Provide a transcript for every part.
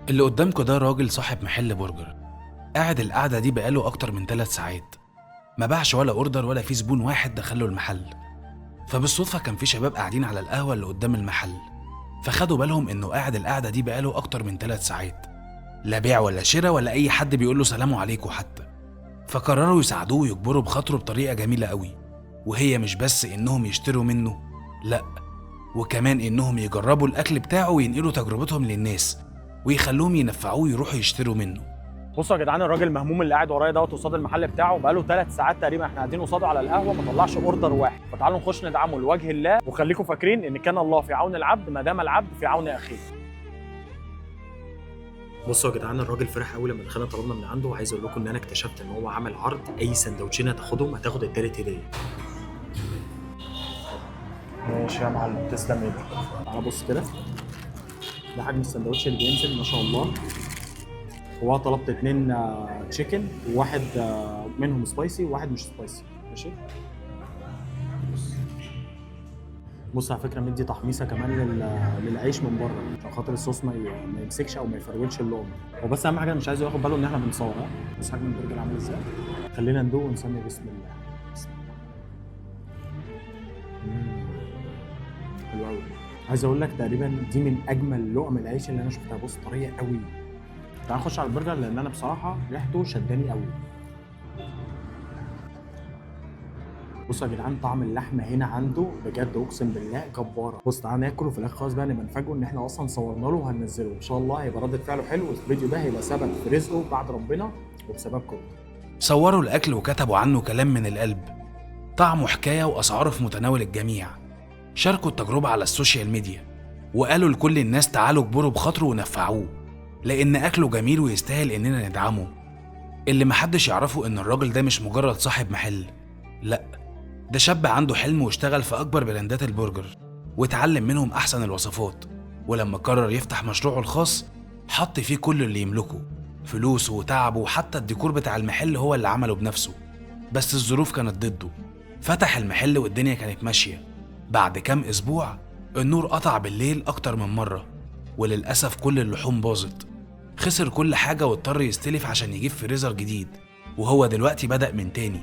اللي قدامكوا ده راجل صاحب محل برجر، قاعد القعدة دي بقاله أكتر من 3 ساعات، ما باعش ولا أوردر ولا في زبون واحد دخله المحل. فبالصدفة كان في شباب قاعدين على القهوة اللي قدام المحل، فخدوا بالهم إنه قاعد القعدة دي بقاله أكتر من 3 ساعات، لا بيع ولا شراء ولا أي حد بيقول له سلام عليكم حتى. فقرروا يساعدوه ويجبروا بخاطره بطريقة جميلة قوي، وهي مش بس إنهم يشتروا منه، لأ، وكمان إنهم يجربوا الأكل بتاعه وينقلوا تجربتهم للناس ويخلوهم ينفعوه يروحوا يشتروا منه. بصوا يا جدعان، الراجل المهموم اللي قاعد ورايا دوت قصاد المحل بتاعه بقاله 3 ساعات تقريبا احنا قاعدين قصاده على القهوه ما طلعش اوردر واحد. فتعالوا نخش ندعمه لوجه الله، وخليكم فاكرين ان كان الله في عون العبد ما دام العبد في عون اخيه. بصوا يا جدعان، الراجل فرح قوي لما دخلنا طلبنا من عنده، وعايز اقول لكم ان انا اكتشفت ان هو عمل عرض اي سندوتشين هتاخدهم هتاخد التالت هديه. ماشي يا معلم، تسلم ايدك. تعالى بص كده، ده حجم السندوتش اللي بينزل ما شاء الله. هو طلبت 2 تشيكن وواحد منهم سبايسي وواحد مش سبايسي. ماشي، بص على فكره مدي تحميصه كمان للعيش من بره عشان خاطر الصوص ما يمسكش او ما يفرولش اللقمه. هو بس اهم حاجه مش عايزه ياخد باله ان احنا بنصور. بص حجم البرجر عامل ازاي. خلينا ندوق ونسمي بسم الله. حلو قوي. عايز اقول لك تقريبا دي من اجمل لقم العيش اللي انا شفتها. بص طريه قوي. تعال نخش على البرجر لان انا بصراحه ريحته شداني قوي. بصوا يا جدعان، طعم اللحمه هنا عنده بجد اقسم بالله جباره. بص تعال ناكل وفي الاخر خالص بقى نبقى نفاجئه ان احنا اصلا صورنا له وهننزله ان شاء الله. هيبقى رده فعله حلو، والفيديو ده هيبقى سبب في رزقه بعد ربنا وبسببكم. صوروا الأكل وكتبوا عنه كلام من القلب، طعمه حكاية وأسعاره في متناول الجميع. شاركوا التجربة على السوشيال ميديا وقالوا لكل الناس تعالوا اجبروا بخاطره ونفعوه، لأن أكله جميل ويستاهل إننا ندعمه. اللي محدش يعرفه إن الراجل ده مش مجرد صاحب محل، لأ، ده شاب عنده حلم واشتغل في أكبر براندات البرجر واتعلم منهم أحسن الوصفات، ولما قرر يفتح مشروعه الخاص حط فيه كل اللي يملكه، فلوسه وتعبه، وحتى الديكور بتاع المحل هو اللي عمله بنفسه. بس الظروف كانت ضده، فتح المحل والدنيا كانت ماشية. بعد كام أسبوع النور قطع بالليل أكتر من مرة، وللأسف كل اللحوم باظت. خسر كل حاجة واضطر يستلف عشان يجيب فريزر جديد، وهو دلوقتي بدأ من تاني.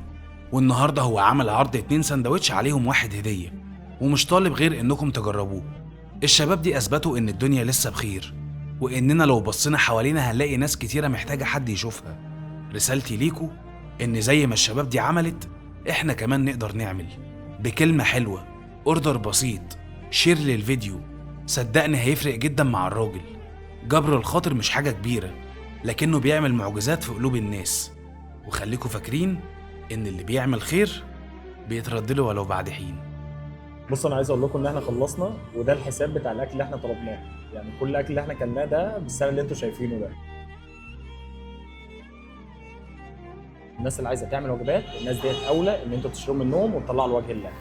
والنهاردة هو عمل عرض 2 سندوتش عليهم واحد هدية، ومش طالب غير إنكم تجربوه. الشباب دي أثبتوا إن الدنيا لسه بخير، وإننا لو بصينا حوالينا هنلاقي ناس كتيرة محتاجة حد يشوفها. رسالتي ليكوا إن زي ما الشباب دي عملت إحنا كمان نقدر نعمل، بكلمة حلوة، اوردر بسيط، شير للفيديو. صدقني هيفرق جدا مع الراجل. جبر الخاطر مش حاجة كبيرة، لكنه بيعمل معجزات في قلوب الناس. وخليكوا فاكرين إن اللي بيعمل خير بيتردله ولو بعد حين. بص انا عايز اقول لكم ان احنا خلصنا، وده الحساب بتاع الاكل اللي احنا طلبناه. يعني كل الاكل اللي احنا كلناه ده بالسعر اللي انتوا شايفينه ده. الناس اللي عايزه تعمل وجبات، الناس ديت اولى ان انتوا تشتروا منهم وتطلعوا لوجه الله.